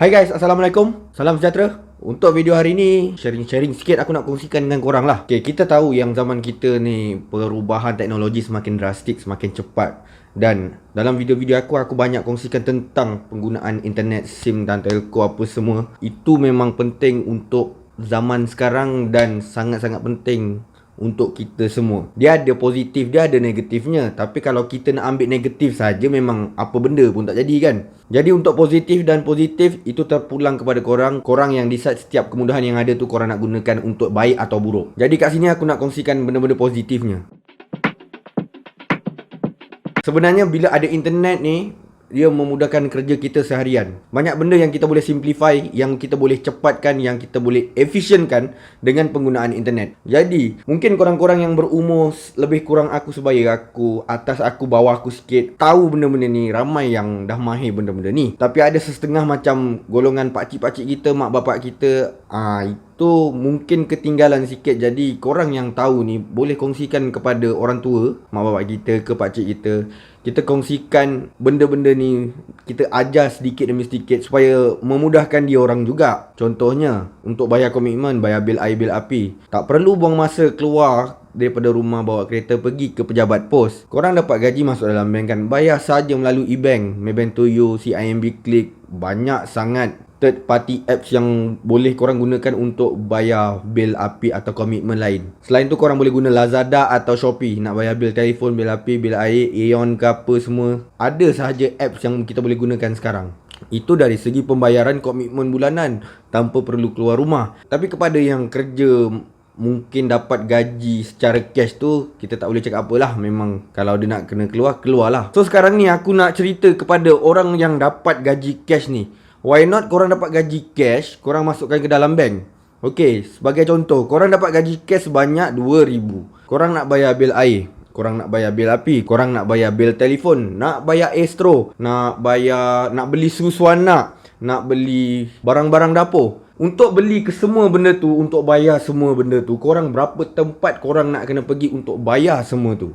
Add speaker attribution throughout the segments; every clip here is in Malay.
Speaker 1: Hai guys, Assalamualaikum. Salam sejahtera. Untuk video hari ni, sharing-sharing sikit aku nak kongsikan dengan korang lah. Okay, kita tahu yang zaman kita ni perubahan teknologi semakin drastik, semakin cepat. Dan dalam video-video aku banyak kongsikan tentang penggunaan internet, SIM dan telco apa semua. Itu memang penting untuk zaman sekarang dan sangat-sangat penting untuk kita semua. Dia ada positif, dia ada negatifnya. Tapi kalau kita nak ambil negatif saja, memang apa benda pun tak jadi kan. Jadi untuk positif dan positif itu terpulang kepada korang. Korang yang decide setiap kemudahan yang ada tu korang nak gunakan untuk baik atau buruk. Jadi kat sini aku nak kongsikan benda-benda positifnya. Sebenarnya bila ada internet ni, dia memudahkan kerja kita seharian. Banyak benda yang kita boleh simplify, yang kita boleh cepatkan, yang kita boleh efisienkan dengan penggunaan internet. Jadi, mungkin korang-korang yang berumur lebih kurang aku sebaya aku, atas aku, bawah aku sikit, tahu benda-benda ni. Ramai yang dah mahir benda-benda ni. Tapi ada setengah macam golongan pakcik-pakcik kita, mak bapak kita, itu mungkin ketinggalan sikit. Jadi korang yang tahu ni boleh kongsikan kepada orang tua, mak bapak kita ke pakcik kita. Kita kongsikan benda-benda ni, kita ajar sedikit demi sedikit supaya memudahkan dia orang juga. Contohnya untuk bayar komitmen, bayar bil air, bil api, tak perlu buang masa keluar daripada rumah bawa kereta pergi ke pejabat pos. Korang dapat gaji masuk dalam bank kan, bayar saja melalui e-bank, Maybank to you, CIMB Click. Banyak sangat third party apps yang boleh korang gunakan untuk bayar bil api atau komitmen lain. Selain tu korang boleh guna Lazada atau Shopee nak bayar bil telefon, bil api, bil air, Aeon ke apa semua. Ada sahaja apps yang kita boleh gunakan sekarang. Itu dari segi pembayaran komitmen bulanan tanpa perlu keluar rumah. Tapi kepada yang kerja mungkin dapat gaji secara cash tu, kita tak boleh cakap apalah. Memang kalau dia nak kena keluar, keluarlah. So sekarang ni aku nak cerita kepada orang yang dapat gaji cash ni. Why not korang dapat gaji cash, korang masukkan ke dalam bank. Okay, sebagai contoh, korang dapat gaji cash sebanyak 2,000. Korang nak bayar bil air, korang nak bayar bil api, korang nak bayar bil telefon, nak bayar Astro, nak beli susu anak, nak beli barang-barang dapur. Untuk beli ke semua benda tu, untuk bayar semua benda tu, korang berapa tempat korang nak kena pergi untuk bayar semua tu.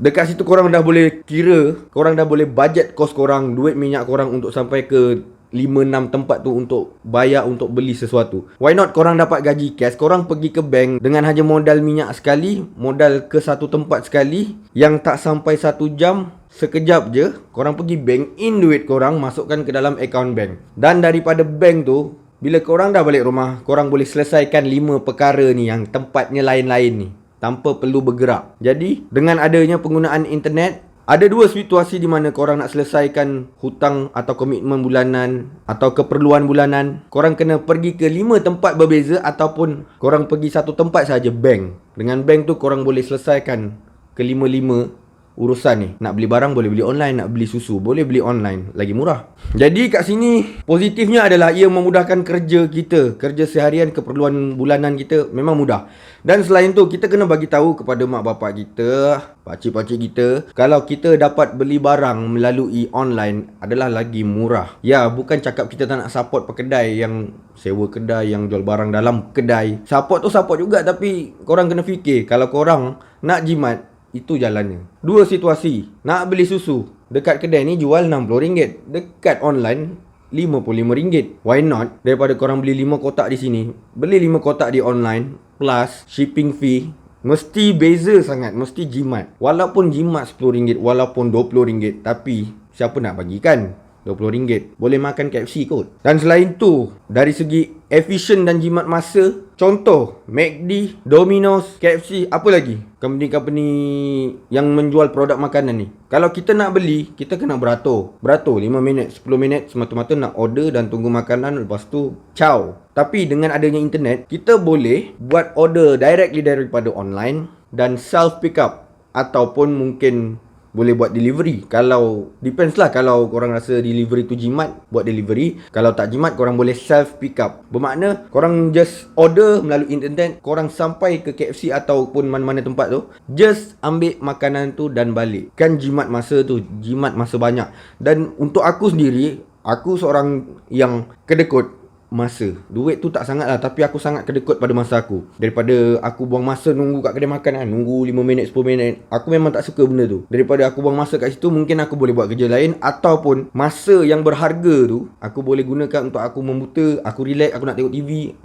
Speaker 1: Dekat situ korang dah boleh kira, korang dah boleh budget kos korang, duit minyak korang untuk sampai ke 5-6 tempat tu untuk bayar, untuk beli sesuatu. Why not korang dapat gaji cash, korang pergi ke bank dengan hanya modal minyak sekali, modal ke satu tempat sekali, yang tak sampai 1 jam, sekejap je, korang pergi bank, in duit korang, masukkan ke dalam akaun bank. Dan daripada bank tu, bila korang dah balik rumah, korang boleh selesaikan 5 perkara ni yang tempatnya lain-lain ni, tanpa perlu bergerak. Jadi, dengan adanya penggunaan internet, ada 2 situasi di mana korang nak selesaikan hutang atau komitmen bulanan atau keperluan bulanan. Korang kena pergi ke 5 tempat berbeza ataupun korang pergi satu tempat saja, bank. Dengan bank tu korang boleh selesaikan ke 5 urusan ni. Nak beli barang boleh beli online, nak beli susu boleh beli online, lagi murah. Jadi kat sini positifnya adalah ia memudahkan kerja kita, kerja seharian, keperluan bulanan kita memang mudah. Dan selain tu kita kena bagi tahu kepada mak bapak kita, pakcik-pakcik kita, kalau kita dapat beli barang melalui online adalah lagi murah. Ya, bukan cakap kita tak nak support pekedai yang sewa kedai, yang jual barang dalam kedai. Support tu support juga, tapi korang kena fikir kalau korang nak jimat, itu jalannya. 2 situasi. Nak beli susu, dekat kedai ni jual RM60, dekat online RM55. Why not? Daripada korang beli 5 kotak di sini, beli 5 kotak di online plus shipping fee. Mesti beza sangat, mesti jimat. Walaupun jimat RM10, walaupun RM20, tapi siapa nak bagikan RM20? Boleh makan KFC kot. Dan selain tu, dari segi efisien dan jimat masa, contoh McD, Domino's, KFC, apa lagi company-company yang menjual produk makanan ni. Kalau kita nak beli, kita kena beratur 5 minit, 10 minit semata-mata nak order dan tunggu makanan, lepas tu ciao. Tapi dengan adanya internet, kita boleh buat order directly daripada online dan self pick up, ataupun mungkin boleh buat delivery. Kalau depends lah, kalau korang rasa delivery tu jimat, buat delivery. Kalau tak jimat, korang boleh self pick up. Bermakna korang just order melalui internet, korang sampai ke KFC ataupun mana-mana tempat tu, just ambil makanan tu dan balik. Kan jimat masa tu, jimat masa banyak. Dan untuk aku sendiri, aku seorang yang kedekut. masa. Duit tu tak sangat lah, tapi aku sangat kedekut pada masa aku. Daripada aku buang masa nunggu kat kedai makan kan, nunggu 5 minit 10 minit, aku memang tak suka benda tu. Daripada aku buang masa kat situ, mungkin aku boleh buat kerja lain, ataupun masa yang berharga tu aku boleh gunakan untuk aku membuta, aku relax, aku nak tengok TV.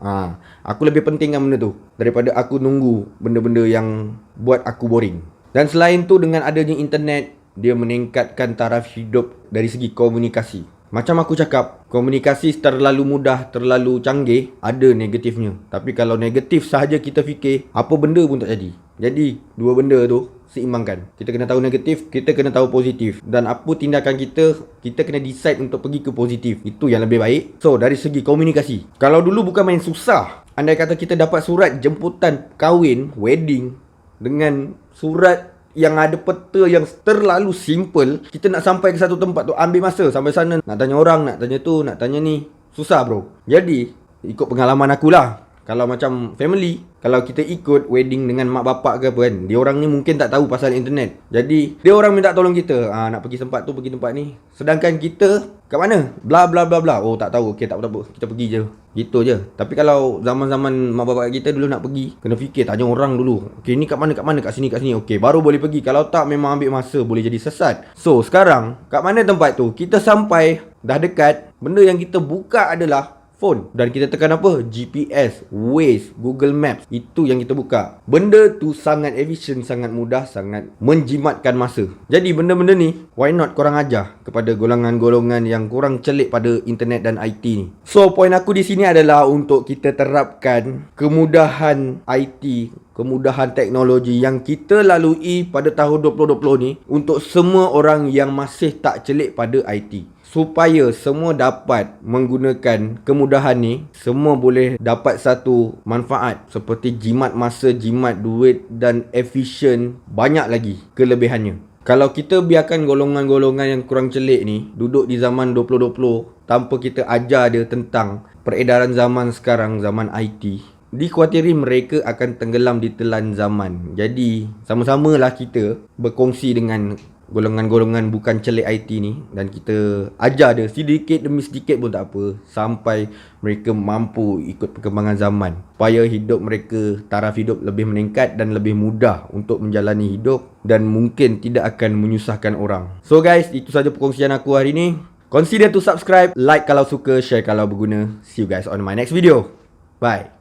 Speaker 1: Aku lebih pentingkan benda tu daripada aku nunggu benda-benda yang buat aku boring. Dan selain tu, dengan adanya internet, dia meningkatkan taraf hidup dari segi komunikasi. Macam aku cakap, komunikasi terlalu mudah, terlalu canggih, ada negatifnya. Tapi kalau negatif sahaja kita fikir, apa benda pun tak jadi. Jadi, dua benda tu seimbangkan. Kita kena tahu negatif, kita kena tahu positif. Dan apa tindakan kita kena decide untuk pergi ke positif. Itu yang lebih baik. So, dari segi komunikasi, kalau dulu bukan main susah. Andai kata kita dapat surat jemputan kahwin, wedding, dengan surat yang ada peta yang terlalu simple, kita nak sampai ke satu tempat tu ambil masa sampai sana, nak tanya orang, nak tanya tu, nak tanya ni, susah bro. Jadi ikut pengalaman aku lah, kalau macam family, kalau kita ikut wedding dengan mak bapak ke apa kan, dia orang ni mungkin tak tahu pasal internet. Jadi dia orang minta tolong kita, nak pergi tempat tu, pergi tempat ni. Sedangkan kita kat mana? Bla bla bla bla. Oh tak tahu. Okey tak apa-apa. Kita pergi je. Gitu je. Tapi kalau zaman-zaman mak bapak kita dulu nak pergi, kena fikir, tanya orang dulu. Okey ni kat mana? Kat mana? Kat sini, kat sini. Okey baru boleh pergi. Kalau tak memang ambil masa, boleh jadi sesat. So sekarang kat mana tempat tu? Kita sampai dah dekat, benda yang kita buka adalah phone. Dan kita tekan apa? GPS, Waze, Google Maps. Itu yang kita buka. Benda tu sangat efisien, sangat mudah, sangat menjimatkan masa. Jadi benda-benda ni, why not korang ajar kepada golongan-golongan yang kurang celik pada internet dan IT ni. So point aku di sini adalah untuk kita terapkan kemudahan IT, kemudahan teknologi yang kita lalui pada tahun 2020 ni untuk semua orang yang masih tak celik pada IT. Supaya semua dapat menggunakan kemudahan ni, semua boleh dapat satu manfaat seperti jimat masa, jimat duit dan efisien, banyak lagi kelebihannya. Kalau kita biarkan golongan-golongan yang kurang celik ni duduk di zaman 2020 tanpa kita ajar dia tentang peredaran zaman sekarang, zaman IT, dikhawatiri mereka akan tenggelam di telan zaman. Jadi sama-samalah kita berkongsi dengan golongan-golongan bukan celik IT ni, dan kita ajar dia sedikit demi sedikit pun tak apa, sampai mereka mampu ikut perkembangan zaman, supaya hidup mereka, taraf hidup lebih meningkat dan lebih mudah untuk menjalani hidup, dan mungkin tidak akan menyusahkan orang. So guys, itu saja perkongsian aku hari ni. Consider to subscribe, like kalau suka, share kalau berguna. See you guys on my next video. Bye.